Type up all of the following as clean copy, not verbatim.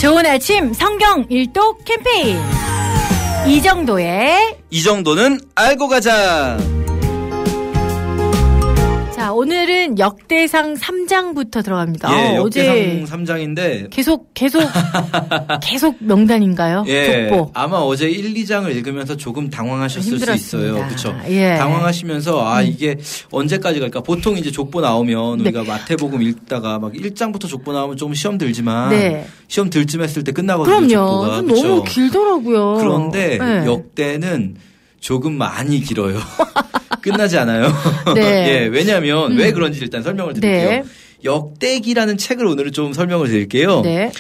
좋은 아침 성경 일독 캠페인 이 정도는 알고 가자. 자, 오늘은 역대상 3장부터 들어갑니다. 예, 어제 역대상 3장인데 계속 명단인가요? 예, 족보. 아마 어제 1, 2장을 읽으면서 조금 당황하셨을 힘들었습니다. 수 있어요. 그렇죠? 예. 당황하시면서 이게 언제까지 갈까? 보통 이제 족보 나오면 네. 우리가 마태복음 읽다가 막 1장부터 족보 나오면 좀 시험 들지만 네. 시험 들쯤 했을 때 끝나거든요. 그럼요. 족보가. 너무 그렇죠? 길더라고요. 그런데 네. 역대는 조금 많이 길어요. 끝나지 않아요. 네. 예, 왜냐하면 왜 그런지 일단 설명을 드릴게요. 네. 역대기라는 책을 오늘은 좀 설명을 드릴게요. 네.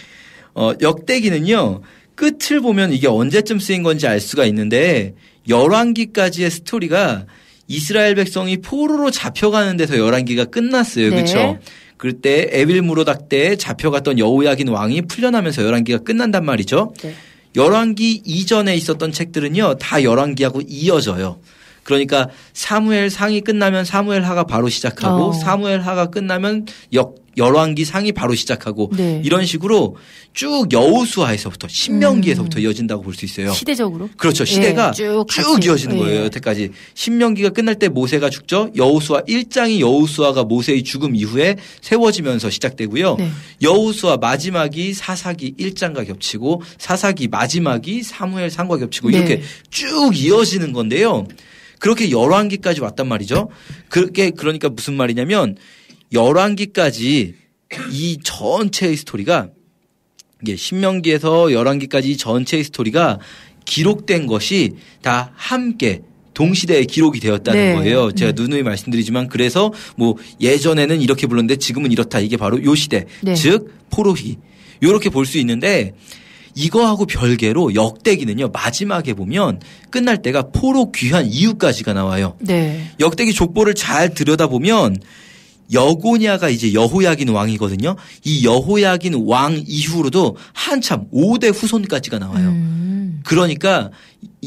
역대기는요. 끝을 보면 이게 언제쯤 쓰인 건지 알 수가 있는데 열왕기까지의 스토리가 이스라엘 백성이 포로로 잡혀가는 데서 열왕기가 끝났어요. 네. 그렇죠? 그때 에빌무로닥 때 잡혀갔던 여호야긴 왕이 풀려나면서 열왕기가 끝난단 말이죠. 네. 열왕기 이전에 있었던 책들은요. 다 열왕기하고 이어져요. 그러니까 사무엘 상이 끝나면 사무엘 하가 바로 시작하고 사무엘 하가 끝나면 열왕기 상이 바로 시작하고 네. 이런 식으로 쭉 여호수아에서부터 신명기에서부터 이어진다고 볼 수 있어요. 시대적으로? 그렇죠. 시대가 쭉 이어지는 거예요. 예. 여태까지. 신명기가 끝날 때 모세가 죽죠. 여호수아 1장이 여호수아가 모세의 죽음 이후에 세워지면서 시작되고요. 네. 여호수아 마지막이 사사기 1장과 겹치고 사사기 마지막이 사무엘 상과 겹치고 네. 이렇게 쭉 이어지는 건데요. 그렇게 열왕기까지 왔단 말이죠. 그러니까 무슨 말이냐면 열왕기까지 이 전체의 스토리가 이게 신명기에서 열왕기까지 이 전체의 스토리가 기록된 것이 다 함께 동시대에 기록이 되었다는 네. 거예요. 제가 누누이 말씀드리지만 그래서 뭐 예전에는 이렇게 불렀는데 지금은 이렇다. 이게 바로 요 시대. 네. 즉 포로희. 이렇게 볼 수 있는데 이거하고 별개로 역대기는요. 마지막에 보면 끝날 때가 포로 귀환 이후까지가 나와요. 네. 역대기 족보를 잘 들여다보면 여고냐가 이제 여호야긴 왕이거든요. 이 여호야긴 왕 이후로도 한참 5대 후손까지가 나와요. 그러니까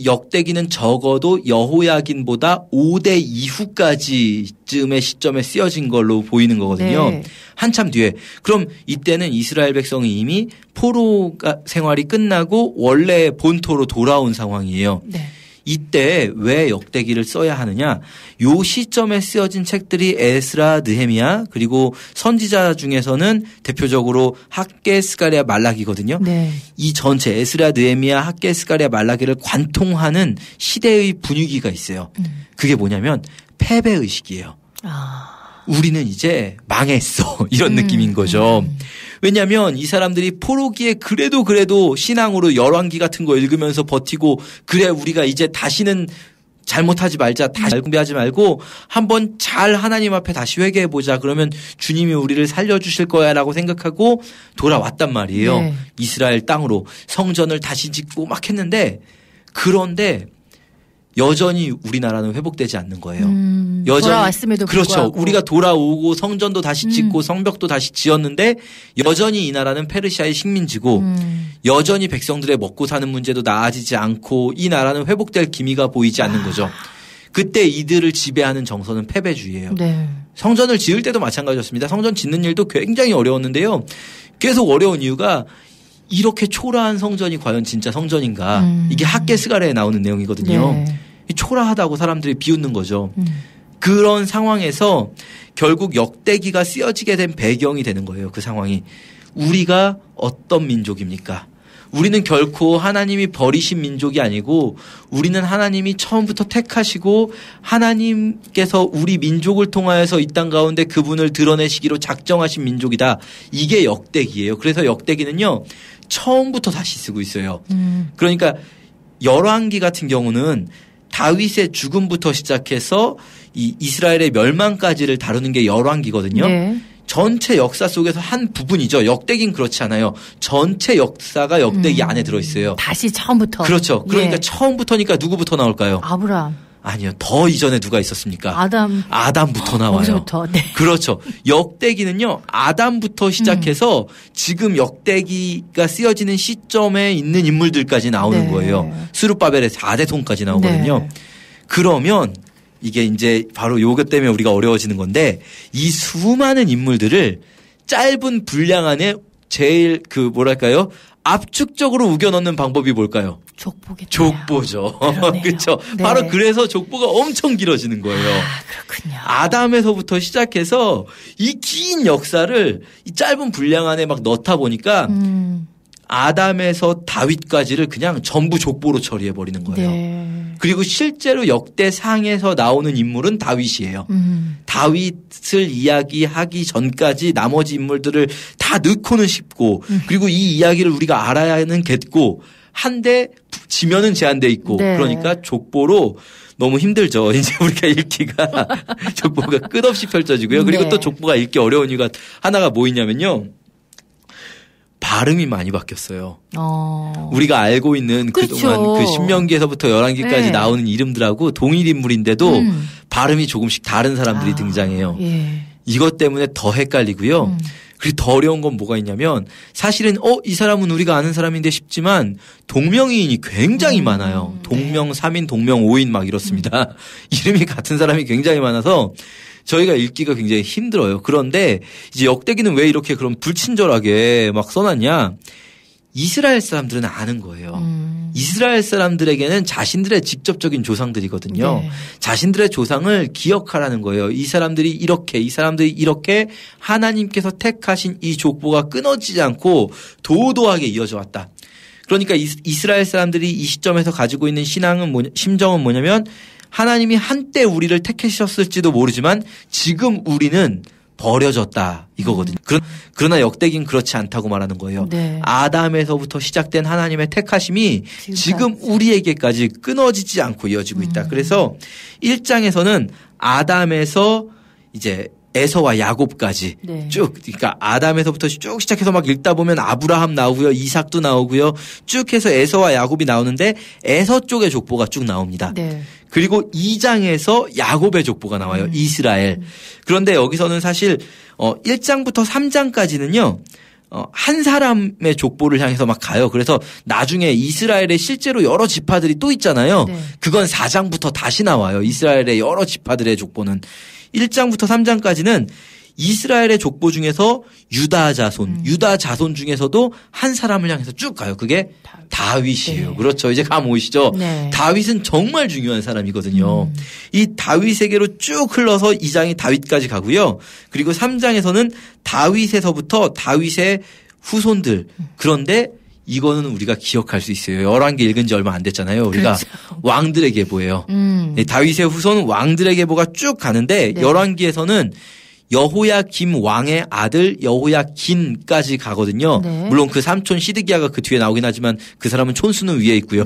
역대기는 적어도 여호야긴보다 5대 이후까지쯤의 시점에 쓰여진 걸로 보이는 거거든요. 네. 한참 뒤에. 그럼 이때는 이스라엘 백성이 이미 포로 생활이 끝나고 원래 본토로 돌아온 상황이에요. 네. 이때 왜 역대기를 써야 하느냐? 요 시점에 쓰여진 책들이 에스라, 느헤미야 그리고 선지자 중에서는 대표적으로 학개, 스가랴, 말라기거든요. 네. 이 전체 에스라, 느헤미야, 학개, 스가랴, 말라기를 관통하는 시대의 분위기가 있어요. 그게 뭐냐면 패배의식이에요. 우리는 이제 망했어. 이런 느낌인 거죠. 왜냐하면 이 사람들이 포로기에 그래도 신앙으로 열왕기 같은 거 읽으면서 버티고 그래 우리가 이제 다시는 잘못하지 말자. 다시 공부하지 말고 한번 잘 하나님 앞에 다시 회개해 보자. 그러면 주님이 우리를 살려주실 거야 라고 생각하고 돌아왔단 말이에요. 네. 이스라엘 땅으로 성전을 다시 짓고 막 했는데 그런데 여전히 우리나라는 회복되지 않는 거예요. 여전히 돌아왔음에도 그렇죠. 불구하고. 우리가 돌아오고 성전도 다시 짓고 성벽도 다시 지었는데 여전히 이 나라는 페르시아의 식민지고 여전히 백성들의 먹고 사는 문제도 나아지지 않고 이 나라는 회복될 기미가 보이지 않는 거죠. 그때 이들을 지배하는 정서는 패배주의예요. 네. 성전을 지을 때도 마찬가지였습니다. 성전 짓는 일도 굉장히 어려웠는데요. 계속 어려운 이유가 이렇게 초라한 성전이 과연 진짜 성전인가. 이게 학개 스가랴에 나오는 내용이거든요. 네. 초라하다고 사람들이 비웃는 거죠. 그런 상황에서 결국 역대기가 쓰여지게 된 배경이 되는 거예요. 그 상황이. 우리가 어떤 민족입니까? 우리는 결코 하나님이 버리신 민족이 아니고 우리는 하나님이 처음부터 택하시고 하나님께서 우리 민족을 통하여서 이 땅 가운데 그분을 드러내시기로 작정하신 민족이다. 이게 역대기예요. 그래서 역대기는요. 처음부터 다시 쓰고 있어요. 그러니까 열왕기 같은 경우는 다윗의 죽음부터 시작해서 이 이스라엘의 멸망까지를 다루는 게 열왕기거든요. 네. 전체 역사 속에서 한 부분이죠. 역대기는 그렇지 않아요. 전체 역사가 역대기 안에 들어있어요. 다시 처음부터. 그렇죠. 그러니까 예. 처음부터니까 누구부터 나올까요? 아브라함. 아니요. 더 이전에 누가 있었습니까? 아담부터 나와요. 거기서부터. 네. 그렇죠. 역대기는요. 아담부터 시작해서 지금 역대기가 쓰여지는 시점에 있는 인물들까지 나오는 네. 거예요. 스룹바벨의 4대 손까지 나오거든요. 네. 그러면 이게 이제 바로 요것 때문에 우리가 어려워지는 건데 이 수많은 인물들을 짧은 분량 안에 제일 뭐랄까요? 압축적으로 우겨 넣는 방법이 뭘까요? 족보겠네요. 족보죠. 그렇죠. 네. 바로 그래서 족보가 엄청 길어지는 거예요. 그렇군요. 아담에서부터 시작해서 이 긴 역사를 이 짧은 분량 안에 막 넣다 보니까 아담에서 다윗까지를 그냥 전부 족보로 처리해 버리는 거예요. 네. 그리고 실제로 역대상에서 나오는 인물은 다윗이에요. 다윗을 이야기하기 전까지 나머지 인물들을 다 넣고는 싶고 그리고 이 이야기를 우리가 알아야는 겠고 한데 지면은 제한돼 있고 네. 그러니까 족보로 너무 힘들죠. 이제 우리가 읽기가 족보가 끝없이 펼쳐지고요. 그리고 네. 또 족보가 읽기 어려운 이유가 하나가 뭐 있냐면요. 발음이 많이 바뀌었어요. 우리가 알고 있는 그렇죠. 그동안 그 신명기에서부터 열왕기까지 네. 나오는 이름들하고 동일 인물인데도 발음이 조금씩 다른 사람들이 등장해요. 예. 이것 때문에 더 헷갈리고요. 그리고 더 어려운 건 뭐가 있냐면 사실은 이 사람은 우리가 아는 사람인데 싶지만 동명이인이 굉장히 많아요. 동명 3인, 동명 5인 막 이렇습니다. 이름이 같은 사람이 굉장히 많아서 저희가 읽기가 굉장히 힘들어요. 그런데 이제 역대기는 왜 이렇게 그럼 불친절하게 막 써놨냐? 이스라엘 사람들은 아는 거예요. 이스라엘 사람들에게는 자신들의 직접적인 조상들이거든요. 네. 자신들의 조상을 기억하라는 거예요. 이 사람들이 이렇게, 이 사람들이 이렇게 하나님께서 택하신 이 족보가 끊어지지 않고 도도하게 이어져 왔다. 그러니까 이스라엘 사람들이 이 시점에서 가지고 있는 심정은 뭐냐면 하나님이 한때 우리를 택하셨을지도 모르지만 지금 우리는 버려졌다 이거거든요. 그러나 역대기는 그렇지 않다고 말하는 거예요. 네. 아담에서부터 시작된 하나님의 택하심이 지금 우리에게까지 끊어지지 않고 이어지고 있다. 그래서 1장에서는 아담에서 이제 에서와 야곱까지 네. 쭉 그러니까 아담에서부터 쭉 시작해서 막 읽다 보면 아브라함 나오고요. 이삭도 나오고요. 쭉 해서 에서와 야곱이 나오는데 에서 쪽의 족보가 쭉 나옵니다. 네. 그리고 2장에서 야곱의 족보가 나와요. 이스라엘. 그런데 여기서는 사실 1장부터 3장까지는요. 한 사람의 족보를 향해서 막 가요. 그래서 나중에 이스라엘에 실제로 여러 지파들이 또 있잖아요. 네. 그건 4장부터 다시 나와요. 이스라엘의 여러 지파들의 족보는. 1장부터 3장까지는 이스라엘의 족보 중에서 유다 자손 중에서도 한 사람을 향해서 쭉 가요. 그게 다윗이에요. 네. 그렇죠. 이제 감 오시죠? 네. 다윗은 정말 중요한 사람이거든요. 이 다윗에게로 쭉 흘러서 2장이 다윗까지 가고요. 그리고 3장에서는 다윗에서부터 다윗의 후손들. 그런데 이거는 우리가 기억할 수 있어요. 11개 읽은 지 얼마 안 됐잖아요. 우리가 그렇죠. 왕들의 계보예요. 네, 다윗의 후손은 왕들의 계보가 쭉 가는데 네. 11기에서는 여호야김 왕의 아들 여호야긴까지 가거든요. 네. 물론 그 삼촌 시드기야가 그 뒤에 나오긴 하지만 그 사람은 촌수는 위에 있고요.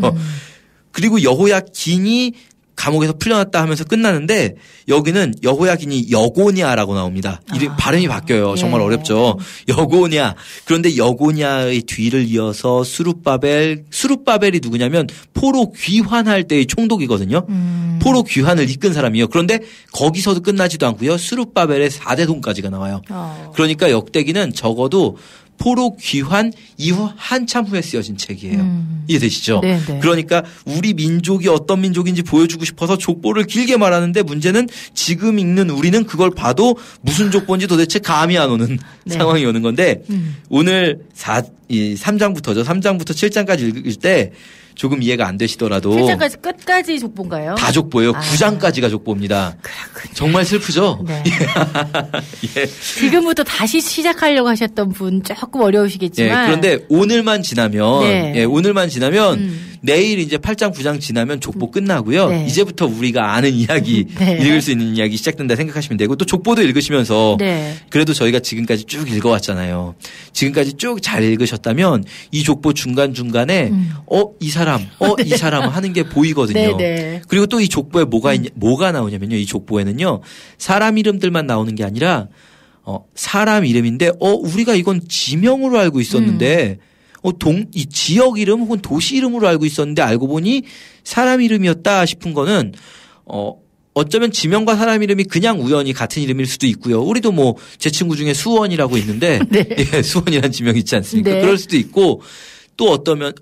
그리고 여호야긴이 감옥에서 풀려났다 하면서 끝나는데 여기는 여호야긴이 여고냐라고 나옵니다. 이름 발음이 바뀌어요. 정말 예. 어렵죠. 여고냐. 그런데 여고냐의 뒤를 이어서 수룹바벨이 누구냐면 포로 귀환할 때의 총독이거든요. 포로 귀환을 이끈 사람이에요. 그런데 거기서도 끝나지도 않고요. 수룹바벨의 4대손까지가 나와요. 그러니까 역대기는 적어도 포로 귀환 이후 한참 후에 쓰여진 책이에요. 이해되시죠? 네네. 그러니까 우리 민족이 어떤 민족인지 보여주고 싶어서 족보를 길게 말하는데 문제는 지금 읽는 우리는 그걸 봐도 무슨 족보인지 도대체 감이 안 오는 네. 상황이 오는 건데 오늘 3장부터죠. 3장부터 7장까지 읽을 때 조금 이해가 안 되시더라도 7장까지 끝까지 족보인가요? 다 족보예요. 9장까지가 족보입니다. 그렇군요. 정말 슬프죠? 네. 예. 지금부터 다시 시작하려고 하셨던 분 조금 예, 어려우시겠지만. 그런데 오늘만 지나면 네. 예, 오늘만 지나면 내일 이제 8장 9장 지나면 족보 끝나고요. 네. 이제부터 우리가 아는 이야기 네. 읽을 수 있는 이야기 시작된다 생각하시면 되고 또 족보도 읽으시면서 네. 그래도 저희가 지금까지 쭉 읽어왔잖아요. 지금까지 쭉 잘 읽으셨다면 이 족보 중간중간에 이 사람 하는 게 보이거든요. 네. 그리고 또 이 족보에 뭐가 나오냐면요. 이 족보에는요. 사람 이름들만 나오는 게 아니라 사람 이름인데 우리가 이건 지명으로 알고 있었는데 이 지역 이름 혹은 도시 이름으로 알고 있었는데 알고 보니 사람 이름이었다 싶은 거는 어쩌면 지명과 사람 이름이 그냥 우연히 같은 이름일 수도 있고요. 우리도 뭐 제 친구 중에 수원이라고 있는데 네. 예, 수원이라는 지명이 있지 않습니까? 네. 그럴 수도 있고 또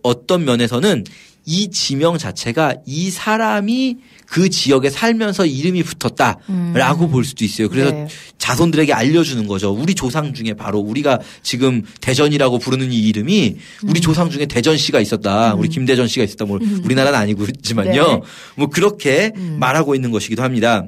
어떤 면에서는 이 지명 자체가 이 사람이 그 지역에 살면서 이름이 붙었다라고 볼 수도 있어요. 그래서 네. 자손들에게 알려주는 거죠. 우리 조상 중에 바로 우리가 지금 대전이라고 부르는 이 이름이 우리 조상 중에 대전 씨가 있었다. 우리 김대전 씨가 있었다. 뭐 우리나라는 아니지만요. 네. 뭐 그렇게 말하고 있는 것이기도 합니다.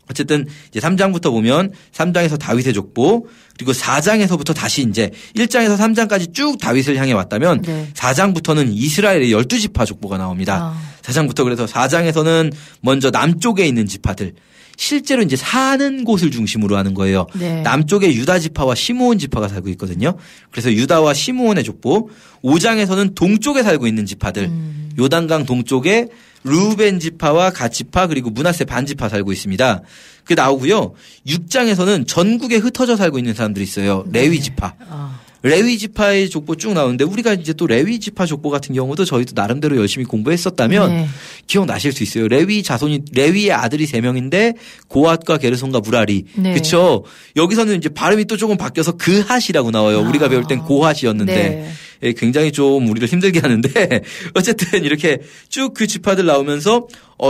어쨌든 이제 3장부터 보면 3장에서 다윗의 족보, 그리고 4장에서부터 다시 이제 1장에서 3장까지 쭉 다윗을 향해 왔다면 네. 4장부터는 이스라엘의 12지파 족보가 나옵니다. 4장부터 그래서 4장에서는 먼저 남쪽에 있는 지파들, 실제로 이제 사는 곳을 중심으로 하는 거예요. 네. 남쪽에 유다 지파와 시므온 지파가 살고 있거든요. 그래서 유다와 시므온의 족보, 5장에서는 동쪽에 살고 있는 지파들, 요단강 동쪽에 루벤 지파와 갓 지파 그리고 므낫세 반 지파 살고 있습니다. 그게 나오고요. 6장에서는 전국에 흩어져 살고 있는 사람들이 있어요. 레위 지파. 레위 지파의 족보 쭉 나오는데 우리가 이제 또 레위 지파 족보 같은 경우도 저희도 나름대로 열심히 공부했었다면 네. 기억나실 수 있어요. 레위의 아들이 3명인데 고핫과 게르손과 무라리. 네. 그렇죠. 여기서는 이제 발음이 또 조금 바뀌어서 그핫이라고 나와요. 우리가 배울 땐 고핫이었는데. 네. 예, 굉장히 좀 우리를 힘들게 하는데 어쨌든 이렇게 쭉 그 지파들 나오면서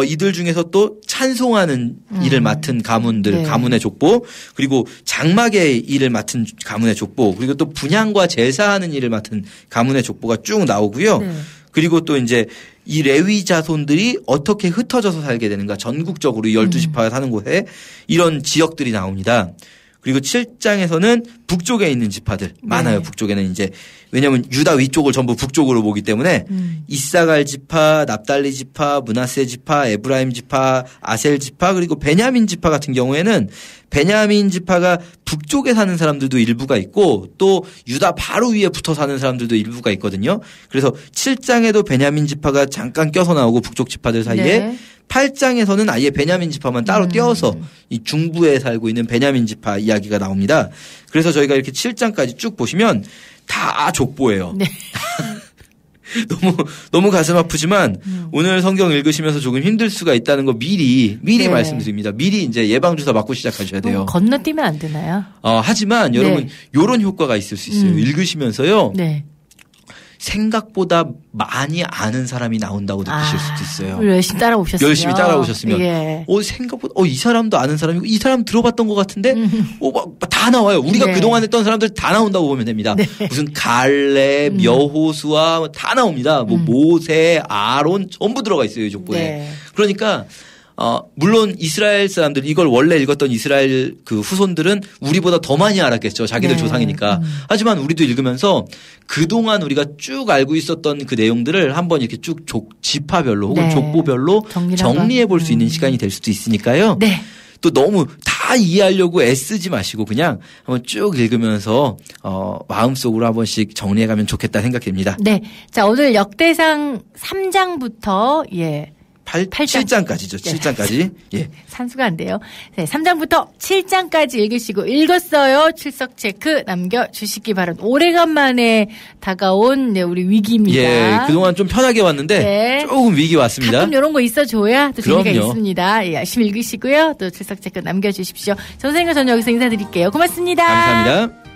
이들 중에서 또 찬송하는 일을 맡은 가문들, 네. 가문의 족보, 그리고 장막의 일을 맡은 가문의 족보, 그리고 또 분향과 제사하는 일을 맡은 가문의 족보가 쭉 나오고요. 네. 그리고 또 이제 이 레위 자손들이 어떻게 흩어져서 살게 되는가, 전국적으로 12지파가 사는 곳에 이런 지역들이 나옵니다. 그리고 7장에서는 북쪽에 있는 지파들 많아요. 네. 북쪽에는 이제 왜냐하면 유다 위쪽을 전부 북쪽으로 보기 때문에 이사갈 지파, 납달리 지파, 므낫세 지파, 에브라임 지파, 아셀 지파 그리고 베냐민 지파 같은 경우에는 베냐민 지파가 북쪽에 사는 사람들도 일부가 있고 또 유다 바로 위에 붙어 사는 사람들도 일부가 있거든요. 그래서 7장에도 베냐민 지파가 잠깐 껴서 나오고 북쪽 지파들 사이에 네. 8장에서는 아예 베냐민 지파만 따로 떼어서 이 중부에 살고 있는 베냐민 지파 이야기가 나옵니다. 그래서 저희가 이렇게 7장까지 쭉 보시면 다 족보예요. 네. 너무 가슴 아프지만 오늘 성경 읽으시면서 조금 힘들 수가 있다는 거 미리 네. 말씀드립니다. 미리 이제 예방주사 맞고 시작하셔야 돼요. 건너뛰면 안 되나요? 하지만 여러분 요런 효과가 있을 수 있어요. 읽으시면서요. 네. 생각보다 많이 아는 사람이 나온다고 느끼실 수도 있어요. 열심히 따라오셨으면. 예. 생각보다 이 사람도 아는 사람이고 이 사람 들어봤던 것 같은데 다 나와요. 우리가 네. 그동안 했던 사람들 다 나온다고 보면 됩니다. 네. 무슨 갈렙, 여호수아 다 나옵니다. 뭐 모세, 아론 전부 들어가 있어요. 이 족보에. 네. 그러니까 물론 이스라엘 사람들 이걸 원래 읽었던 이스라엘 그 후손들은 우리보다 더 많이 알았겠죠. 자기들 네. 조상이니까. 하지만 우리도 읽으면서 그동안 우리가 쭉 알고 있었던 그 내용들을 한번 이렇게 쭉 지파별로 혹은 네. 족보별로 정리해 볼 수 있는 시간이 될 수도 있으니까요. 네. 또 너무 다 이해하려고 애쓰지 마시고 그냥 한번 쭉 읽으면서 마음속으로 한 번씩 정리해 가면 좋겠다 생각됩니다. 네. 자, 오늘 역대상 3장부터 7장까지죠. 7장까지. 예. 산수가 안 돼요. 네, 3장부터 7장까지 읽으시고 읽었어요. 출석 체크 남겨주시기 바랍니다. 오래간만에 다가온 우리 위기입니다. 예, 그동안 좀 편하게 왔는데 네. 조금 위기 왔습니다. 가끔 이런 거 있어줘야 또 재미가 그럼요. 있습니다. 예, 열심히 읽으시고요. 또 출석 체크 남겨주십시오. 선생님과 저는 여기서 인사드릴게요. 고맙습니다. 감사합니다.